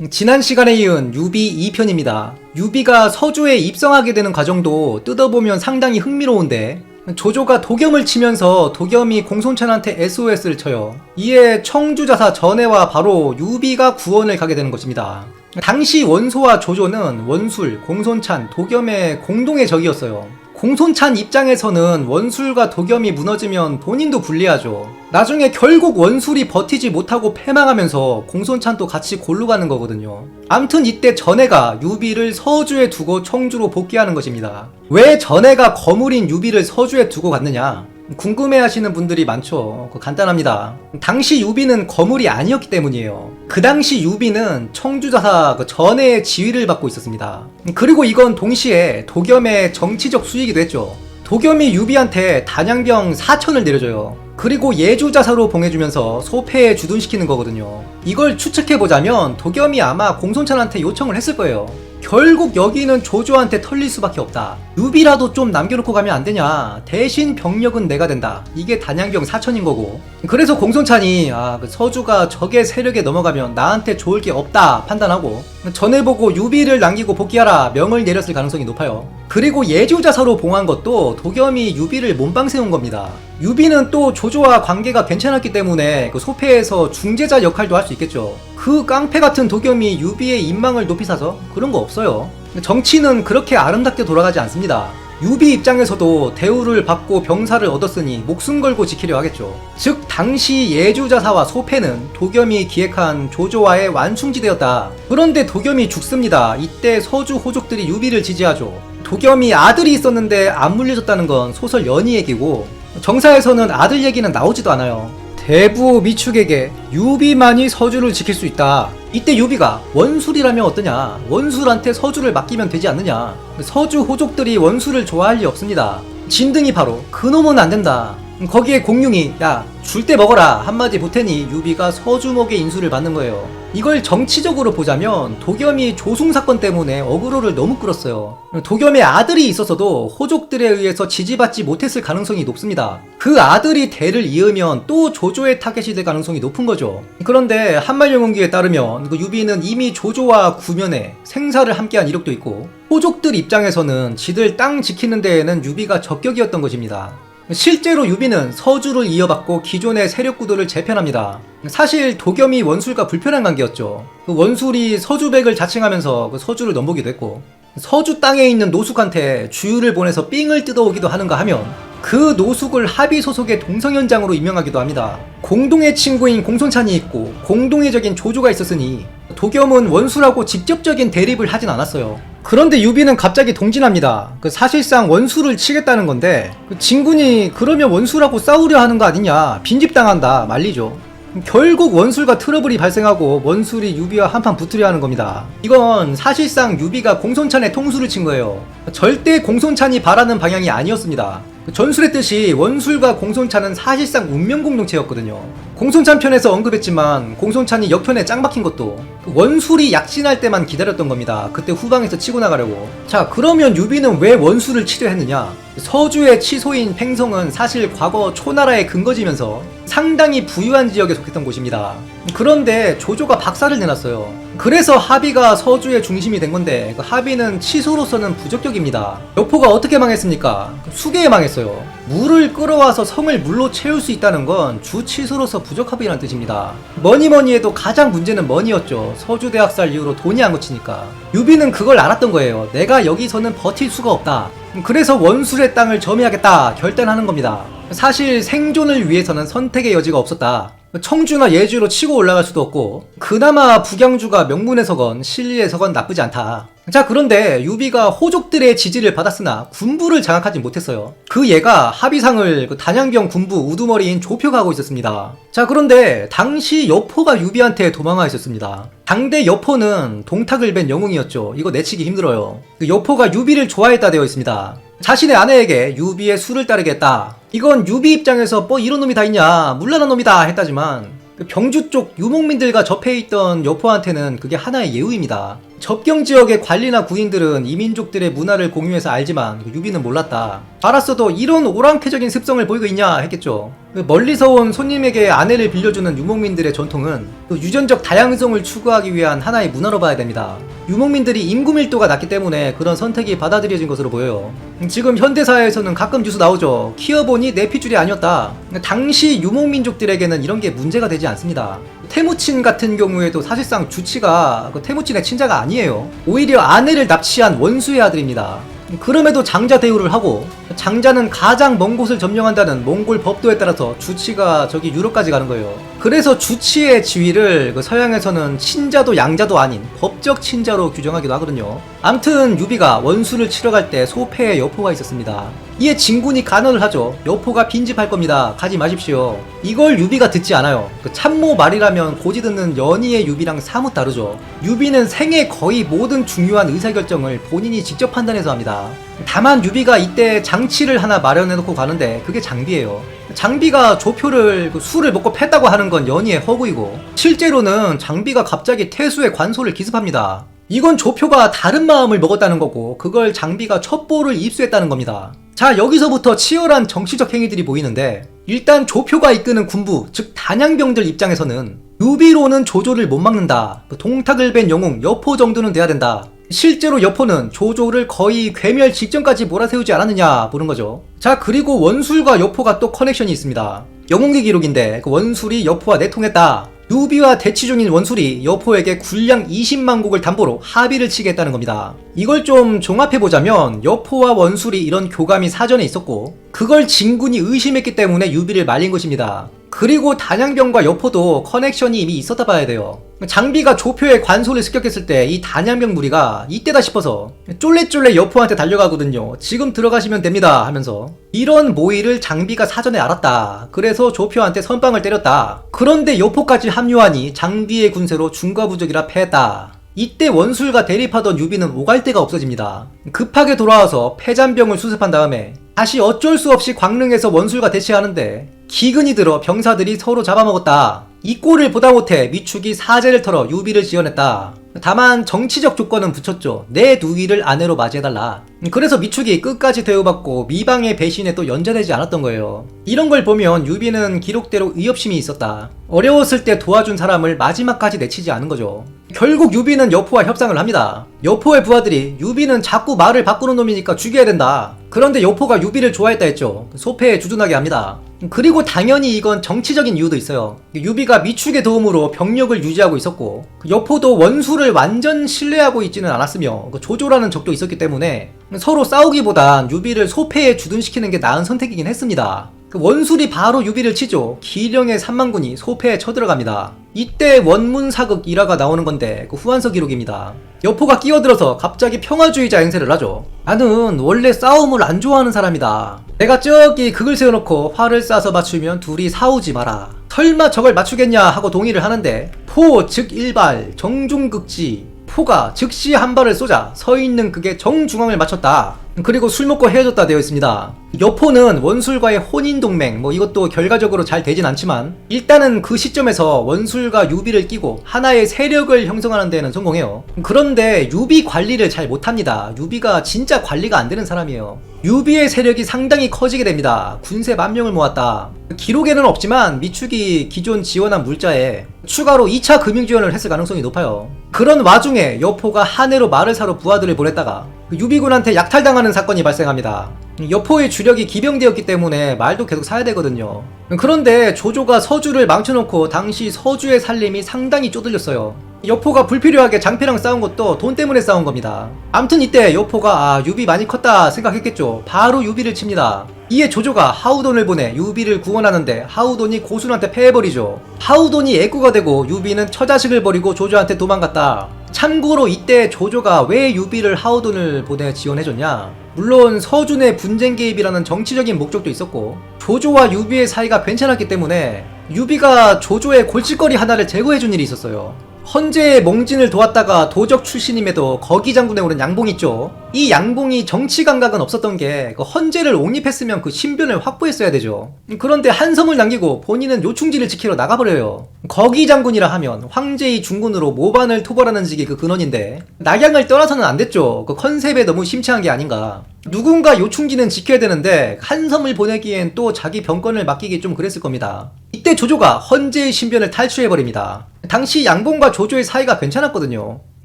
지난 시간에 이은 유비 2편입니다. 유비가 서주에 입성하게 되는 과정도 뜯어보면 상당히 흥미로운데, 조조가 도겸을 치면서 도겸이 공손찬한테 SOS를 쳐요. 이에 청주자사 전해와 바로 유비가 구원을 가게 되는 것입니다. 당시 원소와 조조는 원술, 공손찬, 도겸의 공동의 적이었어요. 공손찬 입장에서는 원술과 도겸이 무너지면 본인도 불리하죠. 나중에 결국 원술이 버티지 못하고 패망하면서 공손찬도 같이 골로 가는 거거든요. 암튼 이때 전해가 유비를 서주에 두고 청주로 복귀하는 것입니다. 왜 전해가 거물인 유비를 서주에 두고 갔느냐? 궁금해하시는 분들이 많죠. 간단합니다. 당시 유비는 거물이 아니었기 때문이에요. 그 당시 유비는 청주자사 전해의 지위를 받고 있었습니다. 그리고 이건 동시에 도겸의 정치적 수익이기도 했죠. 도겸이 유비한테 단양병 4천을 내려줘요. 그리고 예주자사로 봉해주면서 소패에 주둔시키는 거거든요. 이걸 추측해보자면 도겸이 아마 공손찬한테 요청을 했을 거예요. 결국 여기는 조조한테 털릴 수밖에 없다. 유비라도 좀 남겨놓고 가면 안 되냐. 대신 병력은 내가 된다. 이게 단양병 4천인 거고. 그래서 공손찬이 서주가 적의 세력에 넘어가면 나한테 좋을 게 없다 판단하고 전해보고 유비를 남기고 복귀하라 명을 내렸을 가능성이 높아요. 그리고 예주자사로 봉한 것도 도겸이 유비를 몸빵 세운 겁니다. 유비는 또 조조와 관계가 괜찮았기 때문에 소패에서 중재자 역할도 할 수 있겠죠. 그 깡패 같은 도겸이 유비의 인망을 높이 사서 그런 거 없어요. 정치는 그렇게 아름답게 돌아가지 않습니다. 유비 입장에서도 대우를 받고 병사를 얻었으니 목숨 걸고 지키려 하겠죠. 즉 당시 예주자사와 소패는 도겸이 기획한 조조와의 완충지대였다. 그런데 도겸이 죽습니다. 이때 서주 호족들이 유비를 지지하죠. 도겸이 아들이 있었는데 안 물려졌다는 건 소설 연희 얘기고, 정사에서는 아들 얘기는 나오지도 않아요. 대부 미축에게 유비만이 서주를 지킬 수 있다. 이때 유비가 원술이라면 어떠냐, 원술한테 서주를 맡기면 되지 않느냐. 서주 호족들이 원술을 좋아할 리 없습니다. 진등이 바로 그놈은 안된다. 거기에 공룡이 야 줄 때 먹어라 한마디 보태니 유비가 서주목의 인수를 받는 거예요. 이걸 정치적으로 보자면 도겸이 조승 사건 때문에 어그로를 너무 끌었어요. 도겸의 아들이 있었어도 호족들에 의해서 지지받지 못했을 가능성이 높습니다. 그 아들이 대를 이으면 또 조조의 타겟이 될 가능성이 높은 거죠. 그런데 한말영웅기에 따르면 유비는 이미 조조와 구면에 생사를 함께한 이력도 있고, 호족들 입장에서는 지들 땅 지키는 데에는 유비가 적격이었던 것입니다. 실제로 유비는 서주를 이어받고 기존의 세력 구도를 재편합니다. 사실 도겸이 원술과 불편한 관계였죠. 원술이 서주백을 자칭하면서 서주를 넘보기도 했고, 서주 땅에 있는 노숙한테 주유를 보내서 삥을 뜯어오기도 하는가 하면 그 노숙을 합의 소속의 동성연장으로 임명하기도 합니다. 공동의 친구인 공손찬이 있고 공동의적인 조조가 있었으니 도겸은 원술하고 직접적인 대립을 하진 않았어요. 그런데 유비는 갑자기 동진합니다. 사실상 원술을 치겠다는 건데 진군이 그러면 원술하고 싸우려 하는 거 아니냐, 빈집당한다 말리죠. 결국 원술과 트러블이 발생하고 원술이 유비와 한판 붙으려 하는 겁니다. 이건 사실상 유비가 공손찬의 통수를 친 거예요. 절대 공손찬이 바라는 방향이 아니었습니다. 전술했듯이 원술과 공손찬은 사실상 운명 공동체였거든요. 공손찬 편에서 언급했지만 공손찬이 역편에 짱 박힌 것도 원술이 약진할 때만 기다렸던 겁니다. 그때 후방에서 치고 나가려고. 자, 그러면 유비는 왜 원술을 치려 했느냐? 서주의 치소인 팽성은 사실 과거 초나라의 근거지면서 상당히 부유한 지역에 속했던 곳입니다. 그런데 조조가 박살을 내놨어요. 그래서 합의가 서주의 중심이 된 건데 그 합의는 치소로서는 부적격입니다. 여포가 어떻게 망했습니까? 수계에 망했어요. 물을 끌어와서 성을 물로 채울 수 있다는 건 주 치소로서 부적합이라는 뜻입니다. 뭐니뭐니 해도 가장 문제는 머니였죠. 서주대학살 이후로 돈이 안 고치니까. 유비는 그걸 알았던 거예요. 내가 여기서는 버틸 수가 없다. 그래서 원술의 땅을 점유하겠다 결단하는 겁니다. 사실 생존을 위해서는 선택의 여지가 없었다. 청주나 예주로 치고 올라갈 수도 없고, 그나마 북양주가 명문에서건 신리에서건 나쁘지 않다. 자, 그런데 유비가 호족들의 지지를 받았으나 군부를 장악하지 못했어요. 그 얘가 합의상을 단양병 군부 우두머리인 조표가 하고 있었습니다. 자, 그런데 당시 여포가 유비한테 도망와 있었습니다. 당대 여포는 동탁을 벤 영웅이었죠. 이거 내치기 힘들어요. 여포가 유비를 좋아했다 되어 있습니다. 자신의 아내에게 유비의 수를 따르겠다. 이건 유비 입장에서 뭐 이런 놈이 다 있냐, 물란한 놈이다 했다지만 병주 쪽 유목민들과 접해있던 여포한테는 그게 하나의 예우입니다. 접경 지역의 관리나 군인들은 이민족들의 문화를 공유해서 알지만 유비는 몰랐다. 알았어도 이런 오랑캐적인 습성을 보이고 있냐 했겠죠. 멀리서 온 손님에게 아내를 빌려주는 유목민들의 전통은 유전적 다양성을 추구하기 위한 하나의 문화로 봐야 됩니다. 유목민들이 인구 밀도가 낮기 때문에 그런 선택이 받아들여진 것으로 보여요. 지금 현대사회에서는 가끔 뉴스 나오죠. 키워보니 내 핏줄이 아니었다. 당시 유목민족들에게는 이런 게 문제가 되지 않습니다. 태무친 같은 경우에도 사실상 주치가 태무친의 친자가 아니에요. 오히려 아내를 납치한 원수의 아들입니다. 그럼에도 장자 대우를 하고, 장자는 가장 먼 곳을 점령한다는 몽골 법도에 따라서 주치가 저기 유럽까지 가는 거예요. 그래서 주치의 지위를 서양에서는 친자도 양자도 아닌 법적 친자로 규정하기도 하거든요. 암튼 유비가 원수를 치러 갈 때 소패에 여포가 있었습니다. 이에 진군이 간언을 하죠. 여포가 빈집할 겁니다. 가지 마십시오. 이걸 유비가 듣지 않아요. 참모 말이라면 고지 듣는 연희의 유비랑 사뭇 다르죠. 유비는 생애 거의 모든 중요한 의사결정을 본인이 직접 판단해서 합니다. 다만 유비가 이때 장치를 하나 마련해놓고 가는데 그게 장비예요. 장비가 조표를 술을 먹고 팼다고 하는 건 연희의 허구이고, 실제로는 장비가 갑자기 태수의 관소를 기습합니다. 이건 조표가 다른 마음을 먹었다는 거고, 그걸 장비가 첩보를 입수했다는 겁니다. 자, 여기서부터 치열한 정치적 행위들이 보이는데, 일단 조표가 이끄는 군부, 즉 단양병들 입장에서는 유비로는 조조를 못 막는다. 동탁을 벤 영웅 여포 정도는 돼야 된다. 실제로 여포는 조조를 거의 괴멸 직전까지 몰아세우지 않았느냐 보는 거죠. 자, 그리고 원술과 여포가 또 커넥션이 있습니다. 영웅기 기록인데 그 원술이 여포와 내통했다. 유비와 대치 중인 원술이 여포에게 군량 20만 곡을 담보로 합의를 치게 했다는 겁니다. 이걸 좀 종합해보자면 여포와 원술이 이런 교감이 사전에 있었고, 그걸 진군이 의심했기 때문에 유비를 말린 것입니다. 그리고 단양병과 여포도 커넥션이 이미 있었다 봐야 돼요. 장비가 조표의 관소를 습격했을 때 이 단양병 무리가 이때다 싶어서 쫄래쫄래 여포한테 달려가거든요. 지금 들어가시면 됩니다 하면서. 이런 모의를 장비가 사전에 알았다. 그래서 조표한테 선빵을 때렸다. 그런데 여포까지 합류하니 장비의 군세로 중과부적이라 패했다. 이때 원술과 대립하던 유비는 오갈 데가 없어집니다. 급하게 돌아와서 패잔병을 수습한 다음에 다시 어쩔 수 없이 광릉에서 원술과 대치하는데 기근이 들어 병사들이 서로 잡아먹었다. 이 꼴을 보다 못해 미축이 사제를 털어 유비를 지원했다. 다만 정치적 조건은 붙였죠. 내 누이를 아내로 맞이해달라. 그래서 미축이 끝까지 대우받고 미방의 배신에 또 연좌되지 않았던 거예요. 이런 걸 보면 유비는 기록대로 의협심이 있었다. 어려웠을 때 도와준 사람을 마지막까지 내치지 않은 거죠. 결국 유비는 여포와 협상을 합니다. 여포의 부하들이 유비는 자꾸 말을 바꾸는 놈이니까 죽여야 된다. 그런데 여포가 유비를 좋아했다 했죠. 소패에 주둔하게 합니다. 그리고 당연히 이건 정치적인 이유도 있어요. 유비가 미축의 도움으로 병력을 유지하고 있었고, 여포도 원수를 완전 신뢰하고 있지는 않았으며 조조라는 적도 있었기 때문에 서로 싸우기보단 유비를 소패에 주둔시키는 게 나은 선택이긴 했습니다. 원술이 바로 유비를 치죠. 기령의 3만군이 소패에 쳐들어갑니다. 이때 원문사극 일화가 나오는 건데 후한서 기록입니다. 여포가 끼어들어서 갑자기 평화주의자 행세를 하죠. 나는 원래 싸움을 안 좋아하는 사람이다. 내가 저기 극을 세워놓고 활을 쏴서 맞추면 둘이 싸우지 마라. 설마 저걸 맞추겠냐 하고 동의를 하는데, 포 즉 일발 정중극지, 포가 즉시 한 발을 쏘자 서있는 극의 정중앙을 맞췄다. 그리고 술 먹고 헤어졌다 되어 있습니다. 여포는 원술과의 혼인동맹, 이것도 결과적으로 잘 되진 않지만 일단은 그 시점에서 원술과 유비를 끼고 하나의 세력을 형성하는 데는 성공해요. 그런데 유비 관리를 잘 못합니다. 유비가 진짜 관리가 안 되는 사람이에요. 유비의 세력이 상당히 커지게 됩니다. 군세 10,000명을 모았다. 기록에는 없지만 미축이 기존 지원한 물자에 추가로 2차 금융 지원을 했을 가능성이 높아요. 그런 와중에 여포가 한해로 말을 사러 부하들을 보냈다가 유비군한테 약탈당하는 사건이 발생합니다. 여포의 주력이 기병되었기 때문에 말도 계속 사야 되거든요. 그런데 조조가 서주를 망쳐놓고 당시 서주의 살림이 상당히 쪼들렸어요. 여포가 불필요하게 장패랑 싸운 것도 돈 때문에 싸운 겁니다. 암튼 이때 여포가 유비 많이 컸다 생각했겠죠. 바로 유비를 칩니다. 이에 조조가 하우돈을 보내 유비를 구원하는데 하우돈이 고순한테 패해버리죠. 하우돈이 애꾸가 되고 유비는 처자식을 버리고 조조한테 도망갔다. 참고로 이때 조조가 왜 유비를 하우돈을 보내 지원해줬냐? 물론 서준의 분쟁 개입이라는 정치적인 목적도 있었고, 조조와 유비의 사이가 괜찮았기 때문에 유비가 조조의 골칫거리 하나를 제거해준 일이 있었어요. 헌재의 몽진을 도왔다가 도적 출신임에도 거기 장군에 오른 양봉 있죠. 이 양봉이 정치 감각은 없었던 게 그 헌재를 옹립했으면 그 신변을 확보했어야 되죠. 그런데 한섬을 남기고 본인은 요충지를 지키러 나가버려요. 거기 장군이라 하면 황제의 중군으로 모반을 토벌하는 직이 그 근원인데 낙양을 떠나서는 안 됐죠. 그 컨셉에 너무 심취한 게 아닌가. 누군가 요충지는 지켜야 되는데 한섬을 보내기엔 또 자기 병권을 맡기기 좀 그랬을 겁니다. 이때 조조가 헌재의 신변을 탈취해버립니다. 당시 양봉과 조조의 사이가 괜찮았거든요.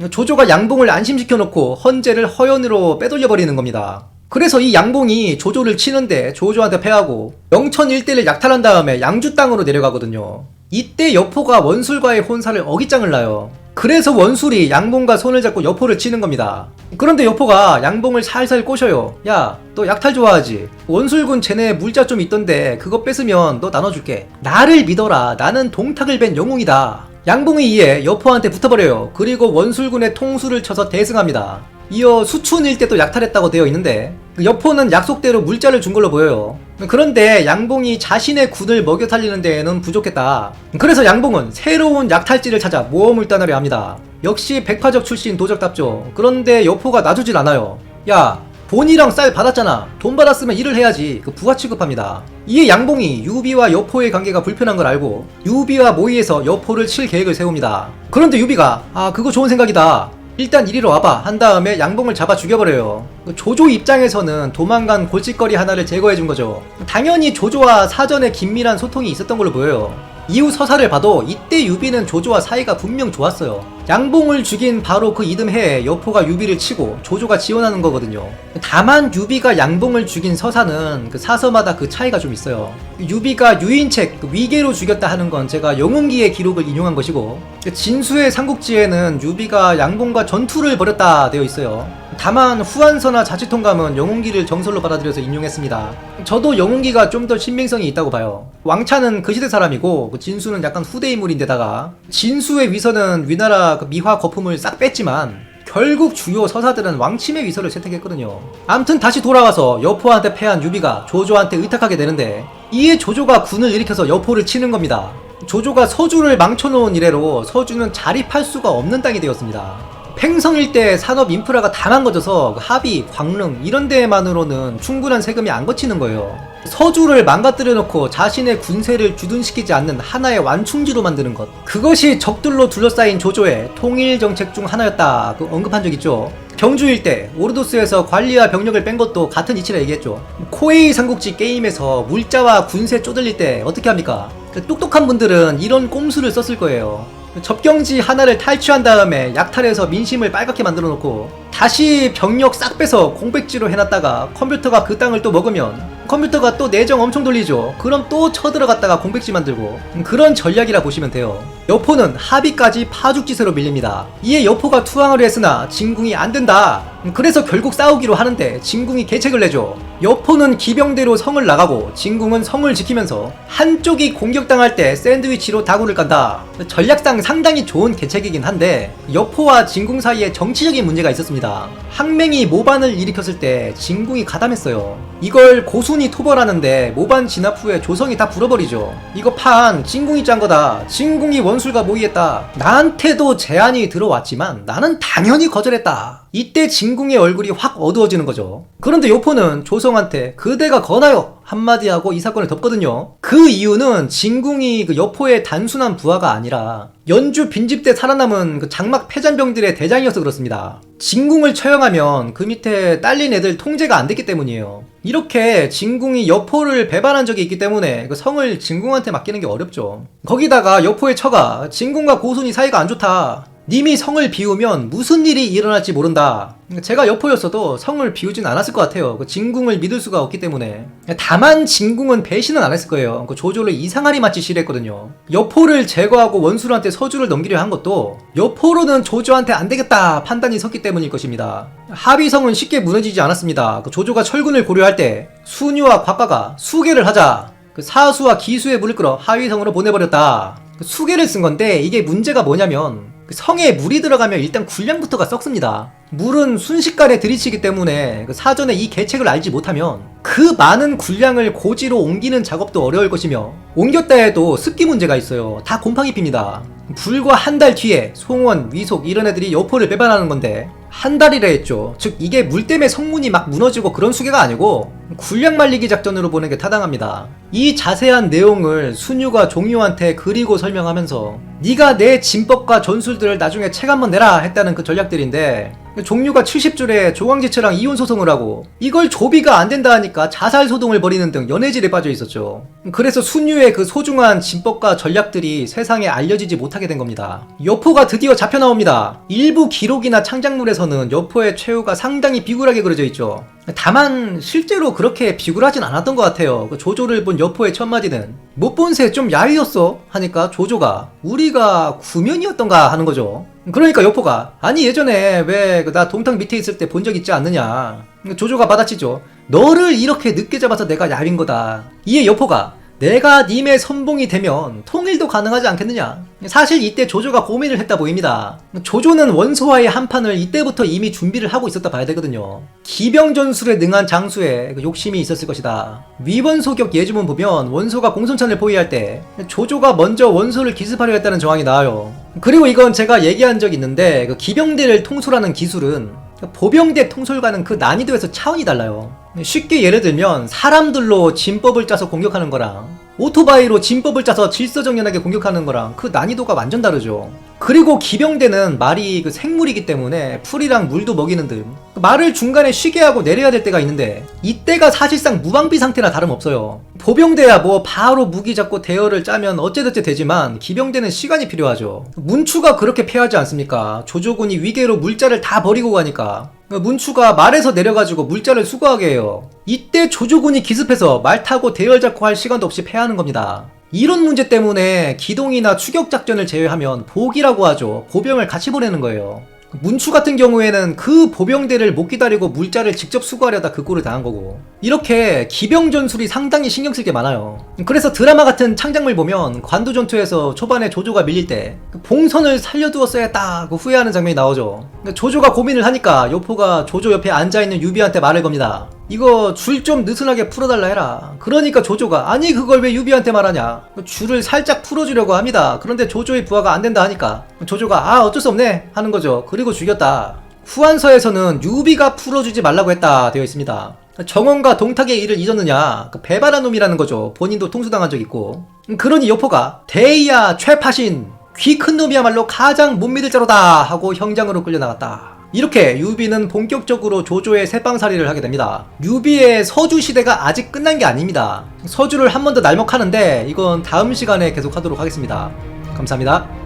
조조가 양봉을 안심시켜놓고 헌재를 허연으로 빼돌려버리는 겁니다. 그래서 이 양봉이 조조를 치는데 조조한테 패하고 영천 일대를 약탈한 다음에 양주 땅으로 내려가거든요. 이때 여포가 원술과의 혼사를 어깃장을 놔요. 그래서 원술이 양봉과 손을 잡고 여포를 치는 겁니다. 그런데 여포가 양봉을 살살 꼬셔요. 야, 너 약탈 좋아하지? 원술군 쟤네 물자 좀 있던데 그거 뺏으면 너 나눠줄게. 나를 믿어라. 나는 동탁을 벤 영웅이다. 양봉이 이에 여포한테 붙어버려요. 그리고 원술군의 통수를 쳐서 대승합니다. 이어 수춘 일대도 약탈했다고 되어 있는데 여포는 약속대로 물자를 준 걸로 보여요. 그런데 양봉이 자신의 군을 먹여 살리는 데에는 부족했다. 그래서 양봉은 새로운 약탈지를 찾아 모험을 떠나려 합니다. 역시 백파적 출신 도적답죠. 그런데 여포가 놔주질 않아요. 야, 본이랑 쌀 받았잖아. 돈 받았으면 일을 해야지. 그 부하 취급합니다. 이에 양봉이 유비와 여포의 관계가 불편한 걸 알고 유비와 모의해서 여포를 칠 계획을 세웁니다. 그런데 유비가 그거 좋은 생각이다. 일단 이리로 와봐 한 다음에 양봉을 잡아 죽여버려요. 조조 입장에서는 도망간 골칫거리 하나를 제거해준 거죠. 당연히 조조와 사전에 긴밀한 소통이 있었던 걸로 보여요. 이후 서사를 봐도 이때 유비는 조조와 사이가 분명 좋았어요. 양봉을 죽인 바로 그 이듬해에 여포가 유비를 치고 조조가 지원하는 거거든요. 다만 유비가 양봉을 죽인 서사는 그 사서마다 그 차이가 좀 있어요. 유비가 유인책 위계로 죽였다 하는 건 제가 영웅기의 기록을 인용한 것이고 진수의 삼국지에는 유비가 양봉과 전투를 벌였다 되어 있어요. 다만 후한서나 자치통감은 영웅기를 정설로 받아들여서 인용했습니다. 저도 영웅기가 좀 더 신빙성이 있다고 봐요. 왕차는 그 시대 사람이고 진수는 약간 후대 인물인데다가 진수의 위서는 위나라 미화 거품을 싹 뺐지만 결국 주요 서사들은 왕침의 위서를 채택했거든요. 암튼 다시 돌아와서 여포한테 패한 유비가 조조한테 의탁하게 되는데 이에 조조가 군을 일으켜서 여포를 치는 겁니다. 조조가 서주를 망쳐놓은 이래로 서주는 자립할 수가 없는 땅이 되었습니다. 팽성 일대 산업 인프라가 다 망가져서 합의, 광릉 이런 데만으로는 충분한 세금이 안 거치는 거예요. 서주를 망가뜨려 놓고 자신의 군세를 주둔시키지 않는 하나의 완충지로 만드는 것, 그것이 적들로 둘러싸인 조조의 통일 정책 중 하나였다 언급한 적 있죠. 경주 일대 오르도스에서 관리와 병력을 뺀 것도 같은 이치라 얘기했죠. 코에이 삼국지 게임에서 물자와 군세 쪼들릴 때 어떻게 합니까? 똑똑한 분들은 이런 꼼수를 썼을 거예요. 접경지 하나를 탈취한 다음에 약탈해서 민심을 빨갛게 만들어 놓고 다시 병력 싹 빼서 공백지로 해놨다가 컴퓨터가 그 땅을 또 먹으면 컴퓨터가 또 내정 엄청 돌리죠. 그럼 또 쳐들어갔다가 공백지 만들고 그런 전략이라 보시면 돼요. 여포는 합의까지 파죽지세로 밀립니다. 이에 여포가 투항을 했으나 진궁이 안된다. 그래서 결국 싸우기로 하는데 진궁이 계책을 내죠. 여포는 기병대로 성을 나가고 진궁은 성을 지키면서 한쪽이 공격당할 때 샌드위치로 다구를 깐다. 전략상 상당히 좋은 계책이긴 한데 여포와 진궁 사이에 정치적인 문제가 있었습니다. 항맹이 모반을 일으켰을 때 진궁이 가담했어요. 이걸 고순이 토벌하는데 모반 진압 후에 조성이 다 불어버리죠. 이거 판 진궁이 짠 거다. 진궁이 원술과 모의했다. 나한테도 제안이 들어왔지만 나는 당연히 거절했다. 이때 진궁의 얼굴이 확 어두워지는 거죠. 그런데 여포는 조성한테 그대가 거나요 한마디 하고 이 사건을 덮거든요. 그 이유는 진궁이 그 여포의 단순한 부하가 아니라 연주 빈집대 살아남은 그 장막 패잔병들의 대장이어서 그렇습니다. 진궁을 처형하면 그 밑에 딸린 애들 통제가 안 됐기 때문이에요. 이렇게 진궁이 여포를 배반한 적이 있기 때문에 그 성을 진궁한테 맡기는 게 어렵죠. 거기다가 여포의 처가 진궁과 고순이 사이가 안 좋다. 님이 성을 비우면 무슨 일이 일어날지 모른다. 제가 여포였어도 성을 비우진 않았을 것 같아요. 진궁을 믿을 수가 없기 때문에. 다만 진궁은 배신은 안 했을 거예요. 조조를 이상하리 맞지 싫어했거든요. 여포를 제거하고 원술한테 서주를 넘기려 한 것도 여포로는 조조한테 안 되겠다 판단이 섰기 때문일 것입니다. 합의성은 쉽게 무너지지 않았습니다. 조조가 철군을 고려할 때 수뉴와 곽가가 수계를 하자. 사수와 기수의 물을 끌어 하위성으로 보내버렸다. 수계를 쓴 건데 이게 문제가 뭐냐면 성에 물이 들어가면 일단 군량부터가 썩습니다. 물은 순식간에 들이치기 때문에 사전에 이 계책을 알지 못하면 그 많은 군량을 고지로 옮기는 작업도 어려울 것이며 옮겼다 해도 습기 문제가 있어요. 다 곰팡이 핍니다. 불과 한 달 뒤에 송원, 위속 이런 애들이 여포를 배반하는 건데 한 달이라 했죠. 즉 이게 물 때문에 성문이 막 무너지고 그런 수계가 아니고 군량 말리기 작전으로 보는 게 타당합니다. 이 자세한 내용을 순유가 종유한테 그리고 설명하면서 네가 내 진법과 전술들을 나중에 책 한번 내라 했다는 그 전략들인데 종유가 70줄에 조광지처랑 이혼 소송을 하고 이걸 조비가 안 된다 하니까 자살 소동을 벌이는 등 연애질에 빠져 있었죠. 그래서 순유의 그 소중한 진법과 전략들이 세상에 알려지지 못하게 된 겁니다. 여포가 드디어 잡혀 나옵니다. 일부 기록이나 창작물에서는 여포의 최후가 상당히 비굴하게 그려져 있죠. 다만 실제로 그렇게 비굴하진 않았던 것 같아요. 그 조조를 본 여포의 첫마디는 못 본 새 좀 야위였어 하니까 조조가 우리가 구면이었던가 하는 거죠. 그러니까 여포가 아니 예전에 왜 나 동탁 밑에 있을 때 본 적 있지 않느냐. 조조가 받아치죠. 너를 이렇게 늦게 잡아서 내가 야윈 거다. 이에 여포가 내가 님의 선봉이 되면 통일도 가능하지 않겠느냐. 사실 이때 조조가 고민을 했다 보입니다. 조조는 원소와의 한판을 이때부터 이미 준비를 하고 있었다 봐야 되거든요. 기병전술에 능한 장수에 욕심이 있었을 것이다. 위원소격 예주문 보면 원소가 공손찬을 포위할 때 조조가 먼저 원소를 기습하려 했다는 정황이 나와요. 그리고 이건 제가 얘기한 적이 있는데 그 기병대를 통솔하는 기술은 보병대 통솔과는 그 난이도에서 차원이 달라요. 쉽게 예를 들면 사람들로 진법을 짜서 공격하는 거랑 오토바이로 진법을 짜서 질서정연하게 공격하는 거랑 그 난이도가 완전 다르죠. 그리고 기병대는 말이 그 생물이기 때문에 풀이랑 물도 먹이는 등 말을 중간에 쉬게 하고 내려야 될 때가 있는데 이때가 사실상 무방비 상태나 다름없어요. 보병대야 뭐 바로 무기 잡고 대열을 짜면 어째저째 되지만 기병대는 시간이 필요하죠. 문추가 그렇게 패하지 않습니까? 조조군이 위계로 물자를 다 버리고 가니까 문추가 말에서 내려가지고 물자를 수거하게 해요. 이때 조조군이 기습해서 말 타고 대열 잡고 할 시간도 없이 패하는 겁니다. 이런 문제 때문에 기동이나 추격 작전을 제외하면 복이라고 하죠. 보병을 같이 보내는 거예요. 문추 같은 경우에는 그 보병대를 못 기다리고 물자를 직접 수거하려다 그 꼴을 당한 거고 이렇게 기병 전술이 상당히 신경 쓸 게 많아요. 그래서 드라마 같은 창작물 보면 관도 전투에서 초반에 조조가 밀릴 때 봉선을 살려두었어야 했다 그 후회하는 장면이 나오죠. 조조가 고민을 하니까 여포가 조조 옆에 앉아있는 유비한테 말을 겁니다. 이거 줄 좀 느슨하게 풀어달라 해라. 그러니까 조조가 아니 그걸 왜 유비한테 말하냐. 줄을 살짝 풀어주려고 합니다. 그런데 조조의 부하가 안 된다 하니까 조조가 아 어쩔 수 없네 하는 거죠. 그리고 죽였다. 후한서에서는 유비가 풀어주지 말라고 했다 되어 있습니다. 정원과 동탁의 일을 잊었느냐. 배반한 놈이라는 거죠. 본인도 통수당한 적 있고. 그러니 여포가 대의야 최파신 귀 큰 놈이야말로 가장 못 믿을 자로다 하고 형장으로 끌려나갔다. 이렇게 유비는 본격적으로 조조의 새빵살이를 하게 됩니다. 유비의 서주 시대가 아직 끝난 게 아닙니다. 서주를 한 번 더 날먹하는데 이건 다음 시간에 계속 하도록 하겠습니다. 감사합니다.